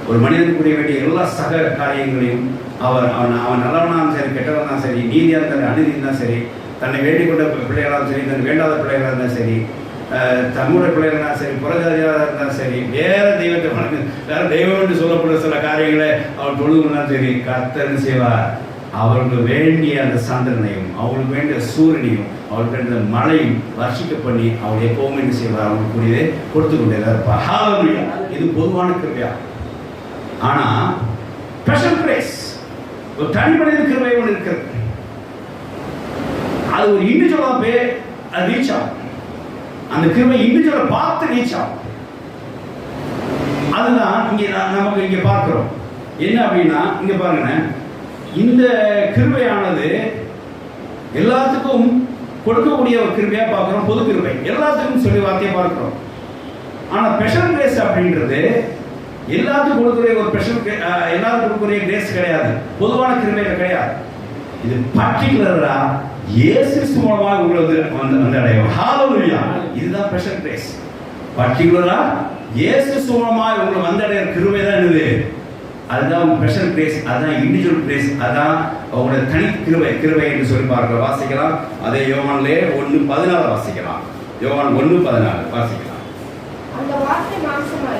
ஒரு மனிதனுக்கு புரிய வேண்டிய எல்லா சக காரியங்களையும் அவன் நல்லவனாலும் சரி, கெட்டவனாலும் சரி, நீதியாக இருந்தாலும் அநீதி இருந்தாலும் சரி, தன்னை வேண்டிக் கொண்ட பிள்ளைகளாலும் சரி, தன்னை வேண்டாத பிள்ளைகளாக இருந்தாலும் சரி, தம்முடைய பிள்ளைகளாக சரி, புறஜாதியாக இருந்தாலும் சரி, வேற தெய்வத்தை வணங்கு, வேற தெய்வம் என்று சொல்லப்படுற சில காரியங்களை அவள் தொழுதுனாலும் சரி, கர்த்தர் செய்வார். அவர்களுக்கு வேண்டிய அந்த சந்திரனையும் அவங்களுக்கு வேண்டிய சூரியனையும் அவளுக்கு வேண்டிய மழையும் வர்ஷிக்க பண்ணி அவள் எப்பவும் என்ன செய்வார், அவங்களுக்கு கூடியதை கொடுத்து கொண்டேதான் இருப்பார். ஹல்லேலூயா. இது பொதுவான கிருபையா. ஆனா ஸ்பெஷல் கிரேஸ், ஒரு தனிமனித கிருபை ஒன்று இருக்கிறது. அது ஒரு இண்டிவிஜுவலா போய் அது ரீச் ஆகும். அந்த கிருபை இண்டிவிஜுவலை பார்த்து ரீச் ஆகும். அதுதான் இங்க நமக்கு இங்க பார்க்கிறோம். என்ன அப்படின்னா இங்க பாருங்க, இந்த கிருபையானது எல்லாத்துக்கும் கொடுக்கக்கூடிய ஒரு கிருபையா பார்க்கிறோம். பொது கிருபை எல்லாத்துக்கும் சொல்லி வார்த்தையை பார்க்கிறோம். ஆனா ஸ்பெஷல் கிரேஸ் அப்படின்றது எல்லாத்துக்கும் கொடுக்கக்கூடிய ஒரு ஸ்பெஷல், எல்லாத்துக்கும் கொடுக்கக்கூடிய கிரேஸ் கிடையாது, பொதுவான கிருபையில கிடையாது. இது பர்டிகுலரா இயேசு கிறிஸ்து மூலமாக உங்களுக்கு வந்து அடையும். ஹல்லேலூயா. இதுதான் ஸ்பெஷல் கிரேஸ். பர்டிகுலரா இயேசு கிறிஸ்து மூலமாக உங்களுக்கு வந்து அடைகிற கிருபை தான் இது. அதுதான் ஸ்பெஷல் கிரேஸ், அதுதான் இண்டிவிஜுவல் கிரேஸ், அதான் உங்களுடைய தனி கிருபை என்று சொல்லி பார்க்க வாசிக்கலாம். அதே யோவானிலே 1:14 வாசிக்கலாம். யோவான் 1:14 வாசிக்கலாம். அந்த வார்த்தை மாம்சமாகி